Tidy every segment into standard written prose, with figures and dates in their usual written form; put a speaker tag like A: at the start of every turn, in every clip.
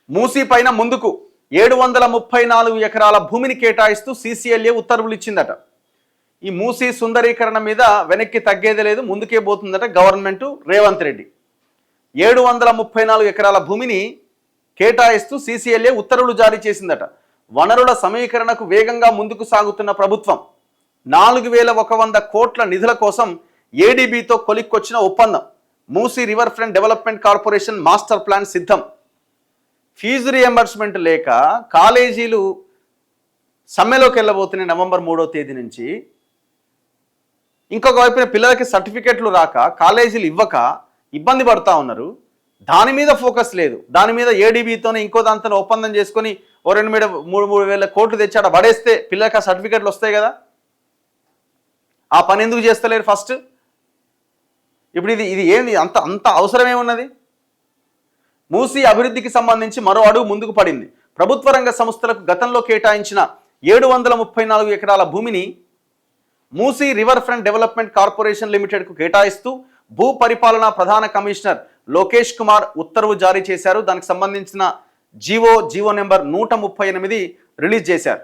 A: మూసీ పైన ముందుకు 734 ఎకరాల భూమిని కేటాయిస్తూ సీసీఎల్ఏ ఉత్తర్వులు ఇచ్చిందట. ఈ మూసీ సుందరీకరణ మీద వెనక్కి తగ్గేదే లేదు, ముందుకే పోతుందట గవర్నమెంట్ రేవంత్ రెడ్డి. 734 ఎకరాల భూమిని కేటాయిస్తూ సీసీఎల్ఏ ఉత్తర్వులు జారీ చేసిందట. వనరుల సమీకరణకు వేగంగా ముందుకు సాగుతున్న ప్రభుత్వం 4100 కోట్ల నిధుల కోసం ఏడీబీతో కొలిక్కొచ్చిన ఒప్పందం. Musi river front development corporation master plan సిద్ధం. ఫీజు రియంబర్స్మెంట్ లేక కాలేజీలు సమ్మెలోకి వెళ్ళబోతున్నాయి నవంబర్ 3వ తేదీ నుంచి. ఇంకొక వైపున పిల్లలకి సర్టిఫికెట్లు రాక కాలేజీలు ఇవ్వక ఇబ్బంది పడుతూ ఉన్నారు. దాని మీద ఫోకస్ లేదు. దాని మీద ఏడీబీతోనే ఇంకో దాంతో ఒప్పందం చేసుకొని 2,000-3,000 కోట్లు తెచ్చాడ పడేస్తే పిల్లలకి ఆ సర్టిఫికెట్లు వస్తాయి కదా. ఆ పని ఎందుకు చేస్తలేరు ఫస్ట్? ఇప్పుడు ఇది ఏంది? అంత అవసరం ఏమున్నది? మూసీ అభివృద్ధికి సంబంధించి మరో అడుగు ముందుకు పడింది. ప్రభుత్వ రంగ సంస్థలకు గతంలో కేటాయించిన 734 ఎకరాల భూమిని Musi river front development corporation లిమిటెడ్కు కేటాయిస్తూ భూ పరిపాలనా ప్రధాన కమిషనర్ లోకేష్ కుమార్ ఉత్తర్వు జారీ చేశారు. దానికి సంబంధించిన జీవో నెంబర్ 138 రిలీజ్ చేశారు.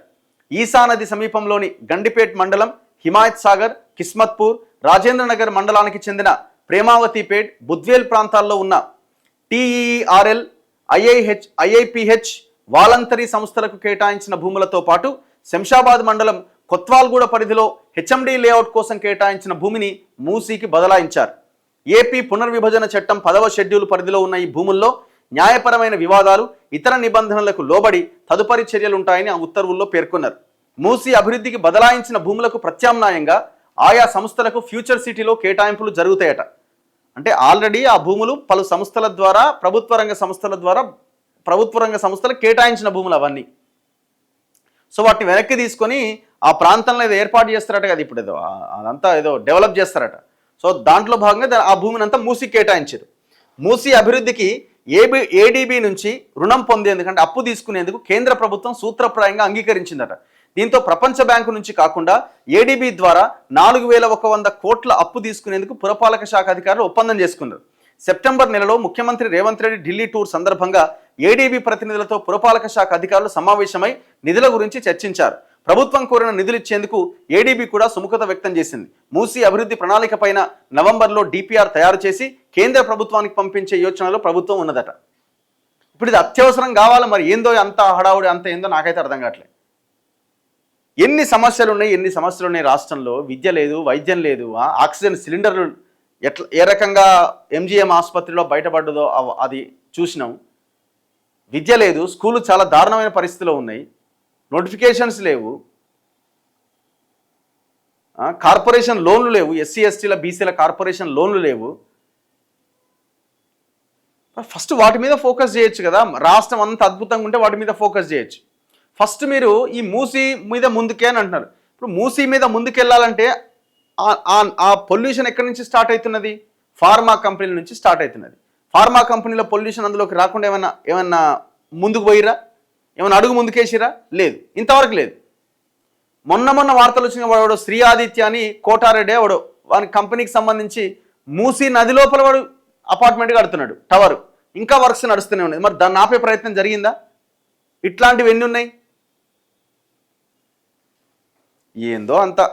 A: ఈసా నది సమీపంలోని గండిపేట్ మండలం, హిమాయత్ సాగర్, కిస్మత్పూర్, రాజేంద్రనగర్ మండలానికి చెందిన ప్రేమావతిపేట్, బుద్వేల్ ప్రాంతాల్లో ఉన్న టీఈఆర్ఎల్, ఐఐపిహెచ్ వాలంటరీ సంస్థలకు కేటాయించిన భూములతో పాటు శంషాబాద్ మండలం కొత్వాల్గూడ పరిధిలో హెచ్ఎండి లేఅవుట్ కోసం కేటాయించిన భూమిని మూసీకి బదలాయించారు. ఏపీ పునర్విభజన చట్టం 10వ షెడ్యూల్ పరిధిలో ఉన్న ఈ భూముల్లో న్యాయపరమైన వివాదాలు, ఇతర నిబంధనలకు లోబడి తదుపరి చర్యలుంటాయని ఆ ఉత్తర్వుల్లో పేర్కొన్నారు. మూసీ అభివృద్ధికి బదలాయించిన భూములకు ప్రత్యామ్నాయంగా ఆయా సంస్థలకు ఫ్యూచర్ సిటీలో కేటాయింపులు జరుగుతాయట. అంటే ఆల్రెడీ ఆ భూములు పలు సంస్థల ద్వారా, ప్రభుత్వ రంగ సంస్థలకు కేటాయించిన భూములు అవన్నీ. సో వాటిని వెనక్కి తీసుకొని ఆ ప్రాంతంలో ఏదో ఏర్పాటు చేస్తారట కదా, ఇప్పుడు అదంతా ఏదో డెవలప్ చేస్తారట. సో దాంట్లో భాగంగా ఆ భూమిని అంతా మూసీకి కేటాయించారు. మూసీ అభివృద్ధికి ఏడీబీ నుంచి రుణం పొందేందుకు, అంటే అప్పు తీసుకునేందుకు కేంద్ర ప్రభుత్వం సూత్రప్రాయంగా అంగీకరించిందట. దీంతో ప్రపంచ బ్యాంకు నుంచి కాకుండా ఏడీబీ ద్వారా 4100 కోట్ల అప్పు తీసుకునేందుకు పురపాలక శాఖ అధికారులు ఒప్పందం చేసుకున్నారు. సెప్టెంబర్ నెలలో ముఖ్యమంత్రి రేవంత్ రెడ్డి ఢిల్లీ టూర్ సందర్భంగా ఏడీబీ ప్రతినిధులతో పురపాలక శాఖ అధికారులు సమావేశమై నిధుల గురించి చర్చించారు. ప్రభుత్వం కోరిన నిధులు ఇచ్చేందుకు ఏడీబీ కూడా సుముఖత వ్యక్తం చేసింది. మూసీ అభివృద్ధి ప్రణాళిక పైన నవంబర్లో డిపిఆర్ తయారు చేసి కేంద్ర ప్రభుత్వానికి పంపించే యోచనలో ప్రభుత్వం ఉన్నదట. ఇప్పుడు ఇది అత్యవసరం కావాలి. మరి ఏందో అంత హడావుడి, అంత ఏందో నాకైతే అర్థం కావట్లేదు. ఎన్ని సమస్యలు ఉన్నాయి రాష్ట్రంలో. విద్య లేదు, వైద్యం లేదు, ఆక్సిజన్ సిలిండర్లు ఏ రకంగా ఎంజీఎం ఆసుపత్రిలో బయటపడ్డదో అది చూసినాం. విద్య లేదు, స్కూలు చాలా దారుణమైన పరిస్థితిలో ఉన్నాయి, నోటిఫికేషన్స్ లేవు, కార్పొరేషన్ లోన్లు లేవు, ఎస్సీ ఎస్టీల బీసీల కార్పొరేషన్ లోన్లు లేవు. ఫస్ట్ వాటి మీద ఫోకస్ చేయొచ్చు కదా. రాష్ట్రం అంత అద్భుతంగా ఉంటే వాటి మీద ఫోకస్ చేయొచ్చు. ఫస్ట్ మీరు ఈ మూసీ మీద ముందుకే అని అంటున్నారు. ఇప్పుడు మూసీ మీద ముందుకెళ్ళాలంటే ఆ పొల్యూషన్ ఎక్కడి నుంచి స్టార్ట్ అవుతున్నది? ఫార్మా కంపెనీల నుంచి స్టార్ట్ అవుతున్నది. ఫార్మా కంపెనీల పొల్యూషన్ అందులోకి రాకుండా ఏమన్నా ముందుకు పోయిరా? ఏమైనా అడుగు ముందుకేసిరా? లేదు, ఇంతవరకు లేదు. మొన్న వార్తలు వచ్చిన వాడు శ్రీ ఆదిత్య అని కోటారెడ్డి వాడు, వాని కంపెనీకి సంబంధించి మూసీ నది లోపల వాడు అపార్ట్మెంట్ కడుతున్నాడు, టవర్, ఇంకా వర్క్స్ నడుస్తూనే ఉన్నాయి. మరి దాన్ని ఆపే ప్రయత్నం జరిగిందా? ఇట్లాంటివి ఎన్ని ఉన్నాయి? ఏందో అంతా